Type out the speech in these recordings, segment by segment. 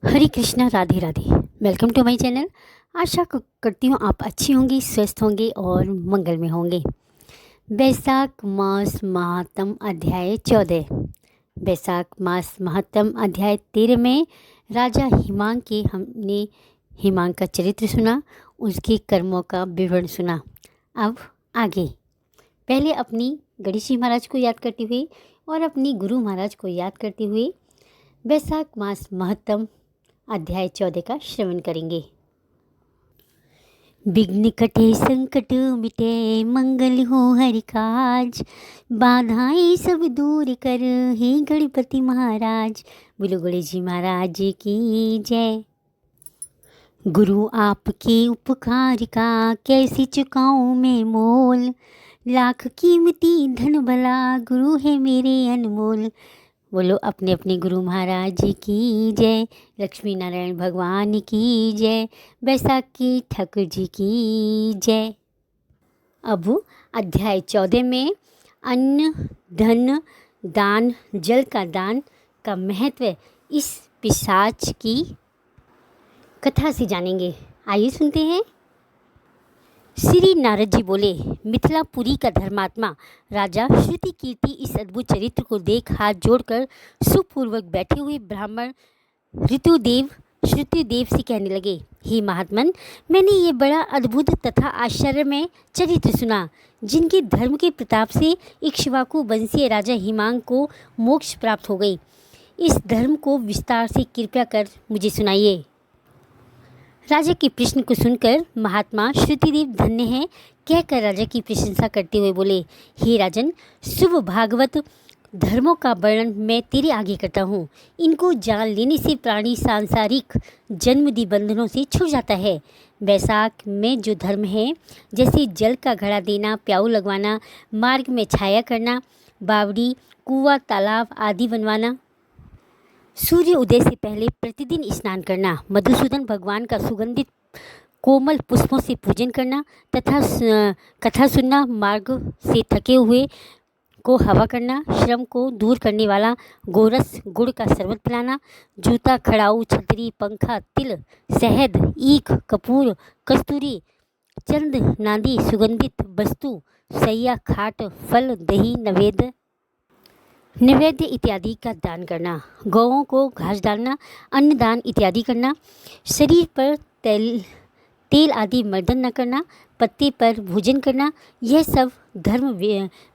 Hare Krishna, Radhe Radhe. Welcome to my channel. आशा करती हूँ आप अच्छी होंगी, स्वस्थ होंगे और मंगल में होंगे। बैसाख मास महात्म अध्याय 14। बैसाख मास महात्म अध्याय 13 में राजा हिमांग के हमने हिमांग का चरित्र सुना, उसके कर्मों का विवरण सुना। अब आगे पहले अपनी गणेश जी महाराज को याद करते हुए और अपनी गुरु महाराज को याद करते हुए बैसाख मास महत्तम अध्याय 14 का श्रवण करेंगे। विघ्न कटे संकट मिटे, मंगल हो हरि काज, बाधाएं सब दूर कर हे गणपति महाराज। बोलो गणेश जी महाराज की जय। गुरु आपके उपकार का कैसे चुकाऊं मैं मोल, लाख कीमती धन भला गुरु है मेरे अनमोल। बोलो अपने अपने गुरु महाराज जी की जय, लक्ष्मी नारायण भगवान की जय, बैसाखी ठाकुर जी की जय। अब अध्याय 14 में अन्न, धन, दान, जल का दान का महत्व इस पिशाच की कथा से जानेंगे। आइए सुनते हैं। श्री नारद जी बोले, मिथिलापुरी का धर्मात्मा राजा श्रुति कीर्ति इस अद्भुत चरित्र को देख हाथ जोड़कर सुपूर्वक बैठे हुए ब्राह्मण ऋतुदेव श्रुतिदेव से कहने लगे, हे महात्मन, मैंने ये बड़ा अद्भुत तथा आश्चर्यमय चरित्र सुना, जिनके धर्म के प्रताप से इक्ष्वाकु वंशीय राजा हिमांग को मोक्ष प्राप्त हो गई। इस धर्म को विस्तार से कृपया कर मुझे सुनाइए। राजा के प्रश्न को सुनकर महात्मा श्रुतिदेव धन्य है कहकर राजा की प्रशंसा करते हुए बोले, हे राजन, शुभ भागवत धर्मों का वर्णन मैं तेरे आगे करता हूँ। इनको जान लेने से प्राणी सांसारिक जन्मदी बंधनों से छूट जाता है। बैसाख में जो धर्म है, जैसे जल का घड़ा देना, प्याऊ लगवाना, मार्ग में छाया करना, बावड़ी, कुआं, तालाब आदि बनवाना, सूर्य उदय से पहले प्रतिदिन स्नान करना, मधुसूदन भगवान का सुगंधित कोमल पुष्पों से पूजन करना तथा कथा सुनना, मार्ग से थके हुए को हवा करना, श्रम को दूर करने वाला गोरस गुड़ का शरबत पिलाना, जूता, खड़ाऊ, छतरी, पंखा, तिल, शहद, ईख, कपूर, कस्तूरी, चंद, नांदी, सुगंधित वस्तु, सैया, खाट, फल, दही, नैवेद्य इत्यादि का दान करना, गौओं को घास डालना, अन्नदान इत्यादि करना, शरीर पर तेल आदि मर्दन न करना, पत्ते पर भोजन करना, यह सब धर्म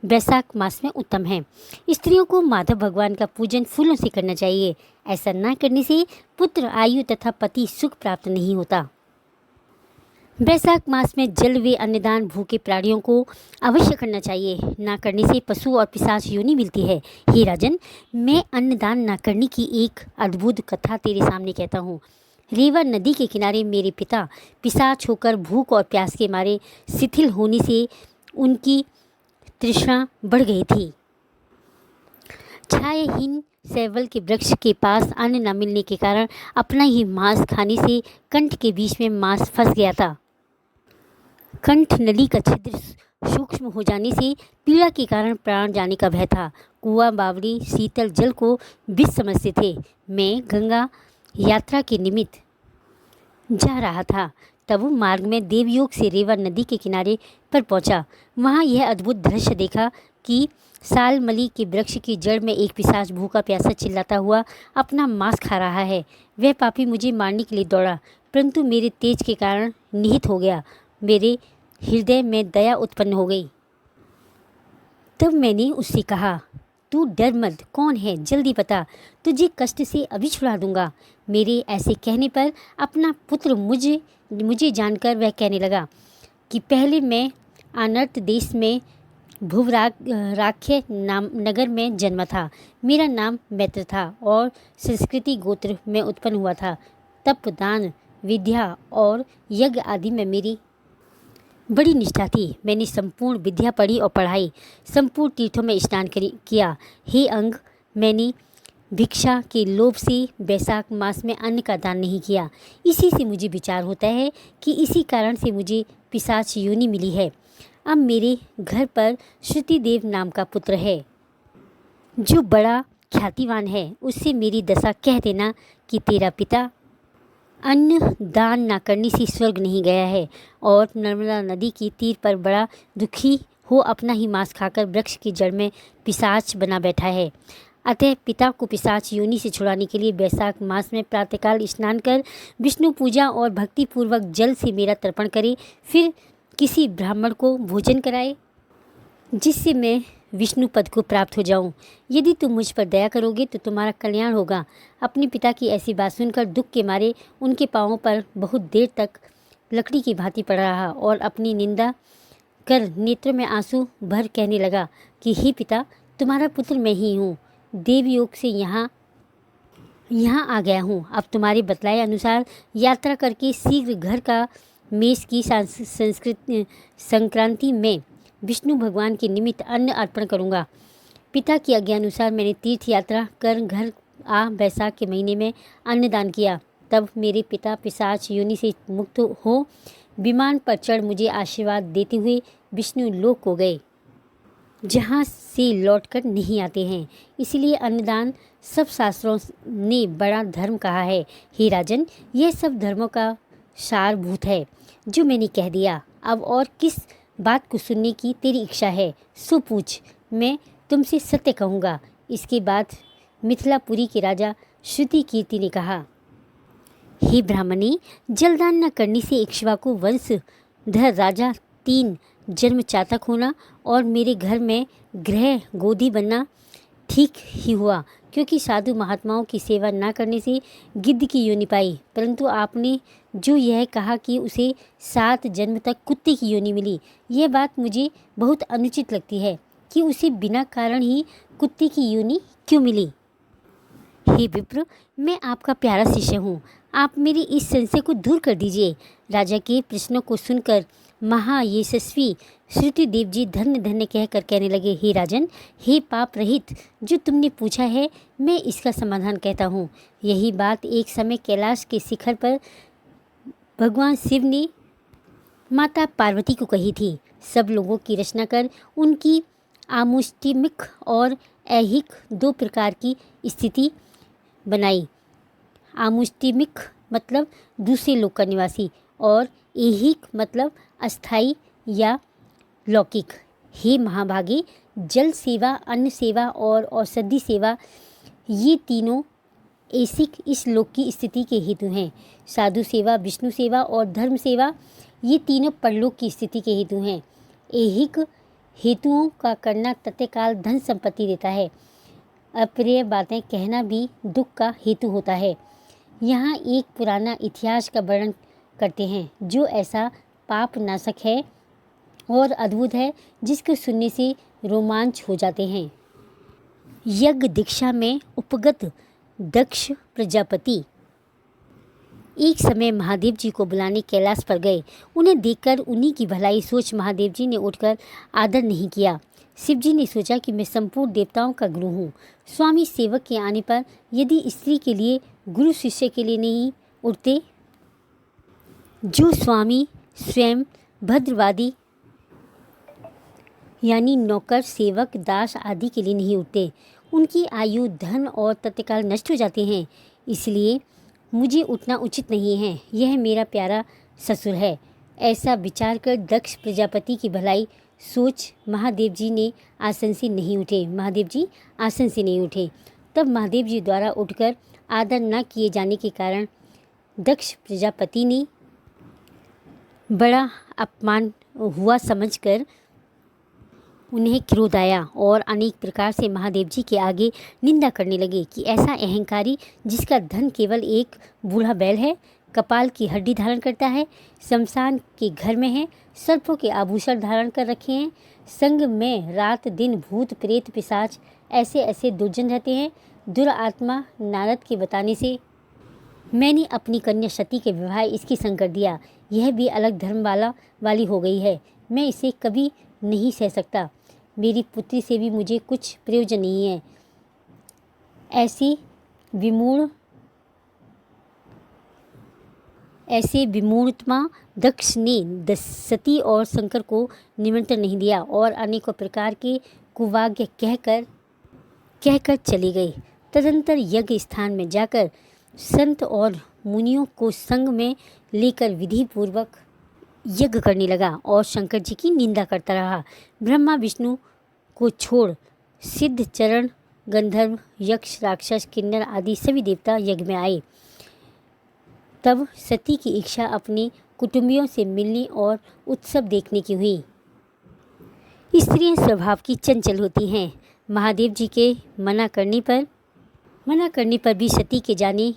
बैसाख मास में उत्तम है। स्त्रियों को माधव भगवान का पूजन फूलों से करना चाहिए। ऐसा न करने से पुत्र, आयु तथा पति सुख प्राप्त नहीं होता। बैसाख मास में जल व अन्नदान भूखे प्राणियों को अवश्य करना चाहिए। ना करने से पशु और पिशाच योनि मिलती है। हे राजन, मैं अन्नदान न करने की एक अद्भुत कथा तेरे सामने कहता हूँ। रेवा नदी के किनारे मेरे पिता पिशाच होकर भूख और प्यास के मारे शिथिल होने से उनकी तृष्णा बढ़ गई थी। छायाहीन सैवल के वृक्ष के पास अन्न न मिलने के कारण अपना ही मांस खाने से कंठ के बीच में मांस फंस गया था। कंठ नली का छिद्र सूक्ष्म हो जाने से पीड़ा के कारण प्राण जाने का भय था। कुआं, बावड़ी, शीतल जल को विष समझते थे। मैं गंगा यात्रा के निमित्त जा रहा था, तब मार्ग में देवयोग से रेवा नदी के किनारे पर पहुंचा। वहां यह अद्भुत दृश्य देखा कि सालमली के वृक्ष की जड़ में एक पिशाच भूखा प्यासा चिल्लाता हुआ अपना मांस खा रहा है। वह पापी मुझे मारने के लिए दौड़ा, परंतु मेरे तेज के कारण निहित हो गया। मेरे हृदय में दया उत्पन्न हो गई। तब मैंने उससे कहा, तू डर मत, कौन है, जल्दी बता, तुझे कष्ट से अभी छुड़ा दूंगा। मेरे ऐसे कहने पर अपना पुत्र मुझे जानकर वह कहने लगा कि पहले मैं अनर्त देश में भुवराख्य नगर में जन्मा था। मेरा नाम मैत्र था और संस्कृति गोत्र में उत्पन्न हुआ था। तप, दान, विद्या और यज्ञ आदि में मेरी बड़ी निष्ठा थी। मैंने संपूर्ण विद्या पढ़ी और पढ़ाई, संपूर्ण तीर्थों में स्नान किया। हे अंग, मैंने भिक्षा के लोभ से बैसाख मास में अन्न का दान नहीं किया। इसी से मुझे विचार होता है कि इसी कारण से मुझे पिशाच योनि मिली है। अब मेरे घर पर श्रुतिदेव नाम का पुत्र है, जो बड़ा ख्यातिवान है। उससे मेरी दशा कह देना कि तेरा पिता अन्न दान ना करने से स्वर्ग नहीं गया है और नर्मदा नदी के तीर पर बड़ा दुखी हो अपना ही मांस खाकर वृक्ष की जड़ में पिशाच बना बैठा है। अतः पिता को पिशाच योनि से छुड़ाने के लिए वैशाख मास में प्रातःकाल स्नान कर विष्णु पूजा और भक्ति पूर्वक जल से मेरा तर्पण करे, फिर किसी ब्राह्मण को भोजन कराए जिससे मैं विष्णु पद को प्राप्त हो जाऊं। यदि तुम मुझ पर दया करोगे तो तुम्हारा कल्याण होगा। अपने पिता की ऐसी बात सुनकर दुख के मारे उनके पांवों पर बहुत देर तक लकड़ी की भांति पड़ा रहा और अपनी निंदा कर नेत्रों में आंसू भर कहने लगा कि हे पिता, तुम्हारा पुत्र मैं ही हूँ। देवयोग से यहाँ आ गया हूँ। अब तुम्हारे बतलाए अनुसार यात्रा करके शीघ्र घर का मेष की संक्रांति में विष्णु भगवान के निमित्त अन्न अर्पण करूँगा। पिता की आज्ञा अनुसार मैंने तीर्थ यात्रा कर घर आ बैसाख के महीने में अन्नदान किया। तब मेरे पिता पिशाच योनि से मुक्त हो विमान पर चढ़ मुझे आशीर्वाद देते हुए विष्णु लोक को गए, जहाँ से लौटकर नहीं आते हैं। इसलिए अन्नदान सब शास्त्रों ने बड़ा धर्म कहा है। हे राजन, यह सब धर्मों का सारभूत है जो मैंने कह दिया। अब और किस बात को सुनने की तेरी इच्छा है सो पूछ, मैं तुमसे सत्य कहूँगा। इसके बाद मिथिलापुरी के राजा श्रुति कीर्ति ने कहा, हे ब्राह्मणी, जलदान न करने से इक्ष्वाकु वंशधर राजा 3 जन्म चातक होना और मेरे घर में गृह गोदी बनना ठीक ही हुआ, क्योंकि साधु महात्माओं की सेवा न करने से गिद्ध की योनि पाई। परंतु आपने जो यह कहा कि उसे 7 जन्म तक कुत्ते की योनि मिली, यह बात मुझे बहुत अनुचित लगती है कि उसे बिना कारण ही कुत्ते की योनि क्यों मिली। हे विप्र, मैं आपका प्यारा शिष्य हूँ, आप मेरी इस संशय को दूर कर दीजिए। राजा के प्रश्नों को सुनकर महायशस्वी श्रुतिदेव जी धन्य धन्य कहकर कहने लगे, हे राजन, हे पाप रहित, जो तुमने पूछा है मैं इसका समाधान कहता हूँ। यही बात एक समय कैलाश के शिखर पर भगवान शिव ने माता पार्वती को कही थी। सब लोगों की रचना कर उनकी आमुष्टिमिक और ऐहिक 2 प्रकार की स्थिति बनाई। आमुष्टिमिक मतलब दूसरे लोक का निवासी और ऐहिक मतलब अस्थाई या लौकिक। हे महाभागे, जल सेवा, अन्न सेवा और औषधि सेवा, ये तीनों ऐसिक इस लोक की स्थिति के हेतु हैं। साधु सेवा, विष्णु सेवा और धर्म सेवा, ये तीनों परलोक की स्थिति के हेतु हैं। ऐहिक हेतुओं का करना तत्काल धन संपत्ति देता है। अप्रिय बातें कहना भी दुख का हेतु होता है। यहाँ एक पुराना इतिहास का वर्णन करते हैं जो ऐसा पाप नाशक है और अद्भुत है जिसको सुनने से रोमांच हो जाते हैं। यज्ञ दीक्षा में उपगत दक्ष प्रजापति एक समय महादेव जी को बुलाने कैलाश पर गए। उन्हें देखकर उन्हीं की भलाई सोच महादेव जी ने उठकर आदर नहीं किया। शिव जी ने सोचा कि मैं संपूर्ण देवताओं का गुरु हूँ। स्वामी सेवक के आने पर यदि स्त्री के लिए गुरु शिष्य के लिए नहीं उठते, जो स्वामी स्वयं भद्रवादी यानी नौकर, सेवक, दास आदि के लिए नहीं उठते, उनकी आयु, धन और तत्काल नष्ट हो जाते हैं। इसलिए मुझे उठना उचित नहीं है। यह मेरा प्यारा ससुर है। ऐसा विचार कर दक्ष प्रजापति की भलाई सोच महादेव जी ने आसन से नहीं उठे। तब महादेव जी द्वारा उठकर आदर न किए जाने के कारण दक्ष प्रजापति ने बड़ा अपमान हुआ समझकर उन्हें क्रोध आया और अनेक प्रकार से महादेव जी के आगे निंदा करने लगे कि ऐसा अहंकारी जिसका धन केवल एक बूढ़ा बैल है, कपाल की हड्डी धारण करता है, शमशान के घर में है, सर्पों के आभूषण धारण कर रखे हैं, संग में रात दिन भूत प्रेत पिशाच ऐसे ऐसे दुर्जन रहते हैं। दुरात्मा नारद के बताने से मैंने अपनी कन्या सती के विवाह इसके संग कर दिया। यह भी अलग धर्म वाली हो गई है। मैं इसे कभी नहीं सह सकता। मेरी पुत्री से भी मुझे कुछ प्रयोजन नहीं है। ऐसे विमूढ़ात्मा दक्ष ने सती और शंकर को निमंत्रण नहीं दिया और अनेकों प्रकार के कुवाक्य कहकर चले गए। तदंतर यज्ञ स्थान में जाकर संत और मुनियों को संग में लेकर विधि पूर्वक यज्ञ करने लगा और शंकर जी की निंदा करता रहा। ब्रह्मा विष्णु को छोड़ सिद्ध, चरण, गंधर्व, यक्ष, राक्षस, किन्नर आदि सभी देवता यज्ञ में आए। तब सती की इच्छा अपने कुटुंबियों से मिलने और उत्सव देखने की हुई। स्त्रियां स्वभाव की चंचल होती हैं। महादेव जी के मना करने पर भी सती के जाने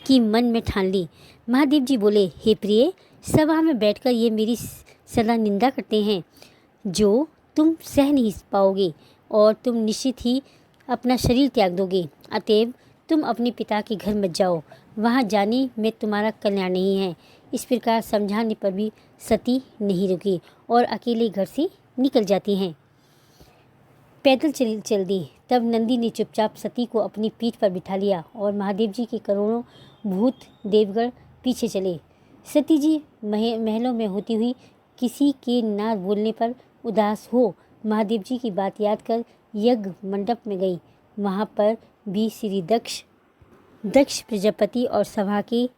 की मन में ठान ली। महादेव जी बोले, हे प्रिय, सभा में बैठकर ये मेरी सदा निंदा करते हैं, जो तुम सह नहीं पाओगे और तुम निश्चित ही अपना शरीर त्याग दोगे। अतएव तुम अपने पिता के घर मत जाओ, वहाँ जाने में तुम्हारा कल्याण नहीं है। इस प्रकार समझाने पर भी सती नहीं रुकी और अकेले घर से निकल जाती हैं। पैदल चल दी। तब नंदी ने चुपचाप सती को अपनी पीठ पर बिठा लिया और महादेव जी के करोड़ों भूत देवगण पीछे चले। सती जी महलों में होती हुई किसी के न बोलने पर उदास हो महादेव जी की बात याद कर यज्ञ मंडप में गई। वहाँ पर भी श्री दक्ष प्रजापति और सभा के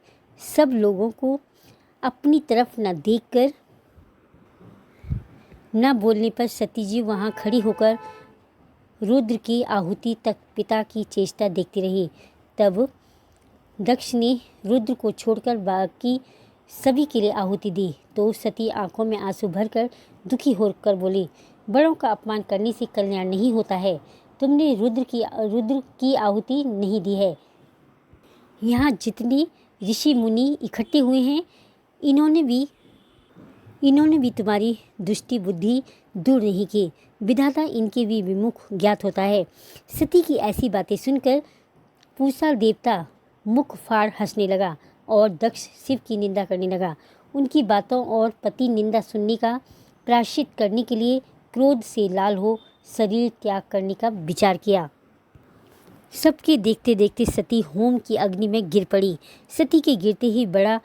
सब लोगों को अपनी तरफ न देखकर न बोलने पर सती जी वहाँ खड़ी होकर रुद्र की आहुति तक पिता की चेष्टा देखती रही। तब दक्ष ने रुद्र को छोड़कर बाकी सभी के लिए आहुति दी तो सती आंखों में आंसू भरकर दुखी होकर बोली, बड़ों का अपमान करने से कल्याण नहीं होता है। तुमने रुद्र की आहुति नहीं दी है। यहाँ जितने ऋषि मुनि इकट्ठे हुए हैं, इन्होंने भी तुम्हारी दुष्टि बुद्धि दूर नहीं की। विधाता इनके भी विमुख ज्ञात होता है। सती की ऐसी बातें सुनकर पूसा देवता मुख फाड़ हंसने लगा और दक्ष शिव की निंदा करने लगा। उनकी बातों और पति निंदा सुनने का प्रायश्चित करने के लिए क्रोध से लाल हो शरीर त्याग करने का विचार किया। सबके देखते देखते सती होम की अग्नि में गिर पड़ी। सती के गिरते ही बड़ा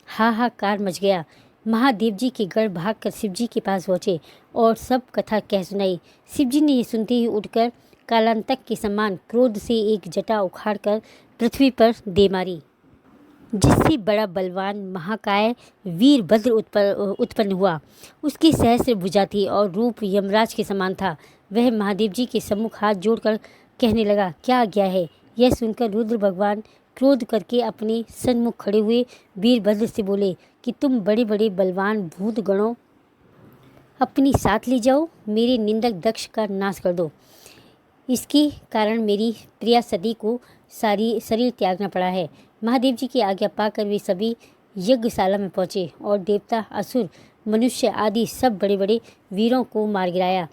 हाहाकार मच गया। महादेव जी के गण भागकर शिव जी के पास पहुँचे और सब कथा कह सुनाई। शिव जी ने ये सुनते ही उठकर कालांतक के समान क्रोध से एक जटा उखाड़कर पृथ्वी पर दे मारी, जिससे बड़ा बलवान महाकाय वीरभद्र उत्पन्न हुआ। उसकी सहस्र भुजा थी और रूप यमराज के समान था। वह महादेव जी के सम्मुख हाथ जोड़कर कहने लगा, क्या आज्ञा है। यह सुनकर रुद्र भगवान क्रोध करके अपने सन्मुख खड़े हुए वीरभद्र से बोले कि तुम बड़े बड़े बलवान भूत गणों अपने साथ ले जाओ, मेरे निंदक दक्ष का नाश कर दो। इसके कारण मेरी प्रिया सती को सारी शरीर त्यागना पड़ा है। महादेव जी की आज्ञा पाकर वे सभी यज्ञशाला में पहुँचे और देवता, असुर, मनुष्य आदि सब बड़े बड़े वीरों को मार गिराया।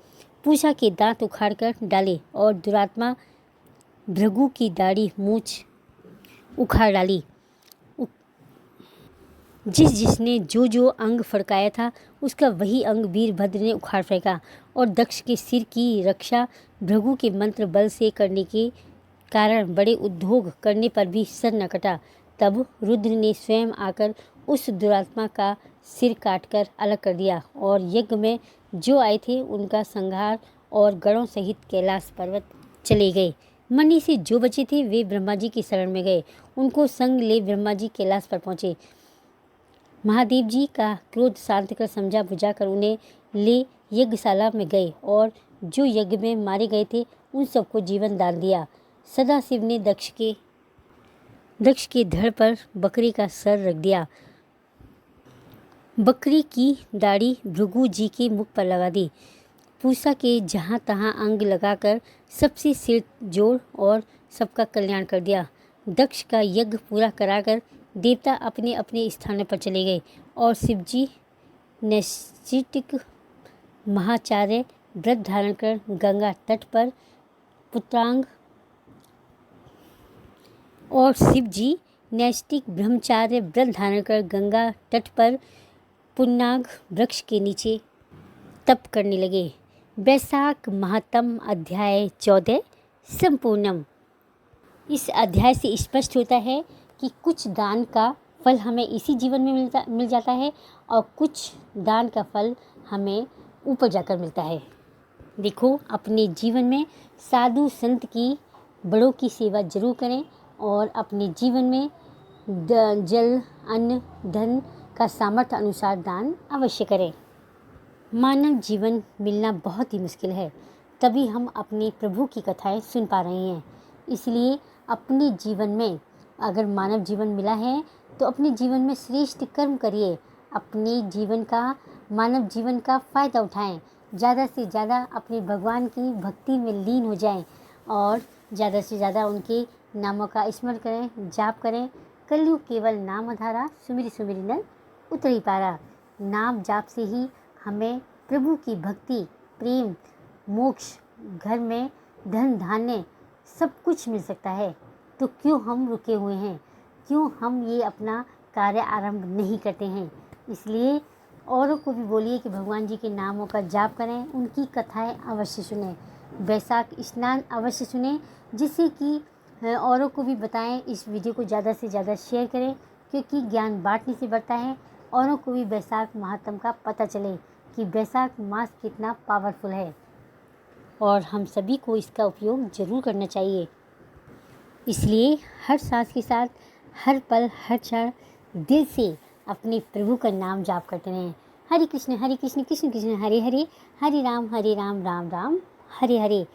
पूषा के दांत उखाड़ कर डाले और दुरात्मा भृगु की दाढ़ी मूछ उखाड़ डाली। जिसने जो अंग फड़काया था उसका वही अंग वीरभद्र ने उखाड़ फेंका और दक्ष के सिर की रक्षा भृगु के मंत्र बल से करने के कारण बड़े उद्योग करने पर भी सर न कटा। तब रुद्र ने स्वयं आकर उस दुरात्मा का सिर काटकर अलग कर दिया और यज्ञ में जो आए थे उनका संहार और गणों सहित कैलाश पर्वत चले गए। मणि से जो बचे थे वे ब्रह्मा जी की शरण में गए। उनको संग ले ब्रह्मा जी कैलाश पर पहुँचे। महादेव जी का क्रोध शांत कर समझा बुझाकर उन्हें ले यज्ञशाला में गए और जो यज्ञ में मारे गए थे उन सबको जीवन दान दिया। सदाशिव ने दक्ष के धड़ पर बकरी का सर रख दिया। बकरी की दाढ़ी भृगु जी के मुख पर लगा दी। पूषा के जहाँ तहाँ अंग लगाकर सबसे सिर जोड़ और सबका कल्याण कर दिया। दक्ष का यज्ञ पूरा कराकर देवता अपने अपने स्थानों पर चले गए और शिवजी नैष्ठिक महाचार्य व्रत धारण कर गंगा तट पर पुत्रांग और शिवजी नैष्ठिक ब्रह्मचार्य व्रत धारण कर गंगा तट पर पुन्नाग वृक्ष के नीचे तप करने लगे। वैशाख महात्म अध्याय 14 संपूर्णम। इस अध्याय से स्पष्ट होता है कि कुछ दान का फल हमें इसी जीवन में मिल जाता है और कुछ दान का फल हमें ऊपर जाकर मिलता है। देखो, अपने जीवन में साधु संत की बड़ों की सेवा जरूर करें और अपने जीवन में जल, अन्न, धन का सामर्थ्य अनुसार दान अवश्य करें। मानव जीवन मिलना बहुत ही मुश्किल है, तभी हम अपने प्रभु की कथाएं सुन पा रहे हैं। इसलिए अपने जीवन में अगर मानव जीवन मिला है तो अपने जीवन में श्रेष्ठ कर्म करिए, अपने जीवन का, मानव जीवन का फ़ायदा उठाएं, ज़्यादा से ज़्यादा अपने भगवान की भक्ति में लीन हो जाएं और ज़्यादा से ज़्यादा उनके नामों का स्मरण करें, जाप करें। कलयुग केवल नाम आधारा, सुमिरि सुमिरि नर उतरी पारा। नाम जाप से ही हमें प्रभु की भक्ति, प्रेम, मोक्ष, घर में धन धान्य सब कुछ मिल सकता है। तो क्यों हम रुके हुए हैं, क्यों हम ये अपना कार्य आरंभ नहीं करते हैं। इसलिए औरों को भी बोलिए कि भगवान जी के नामों का जाप करें, उनकी कथाएं अवश्य सुनें, वैशाख स्नान अवश्य सुनें, जिससे कि औरों को भी बताएं। इस वीडियो को ज़्यादा से ज़्यादा शेयर करें, क्योंकि ज्ञान बांटने से बढ़ता है। औरों को भी वैशाख महात्म का पता चले कि वैशाख मास कितना पावरफुल है और हम सभी को इसका उपयोग ज़रूर करना चाहिए। इसलिए हर सांस के साथ, हर पल, हर क्षण दिल से अपने प्रभु का नाम जाप करते रहें। हरे कृष्ण कृष्ण कृष्ण हरे हरे, हरे राम राम राम हरे हरे।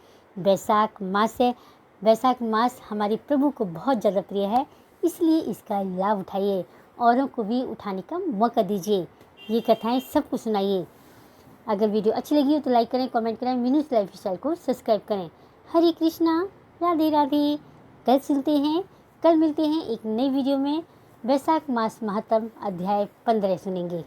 वैशाख मास हमारे प्रभु को बहुत ज़्यादा प्रिय है, इसलिए इसका लाभ उठाइए, औरों को भी उठाने का मौका दीजिए। ये कथाएं सबको सुनाइए। अगर वीडियो अच्छी लगी हो तो लाइक करें, कमेंट करें, मीनूज़ लाइफस्टाइल को सब्सक्राइब करें। हरे कृष्णा, राधे राधे। कल मिलते हैं एक नई वीडियो में। वैशाख मास महात्म अध्याय 15 सुनेंगे।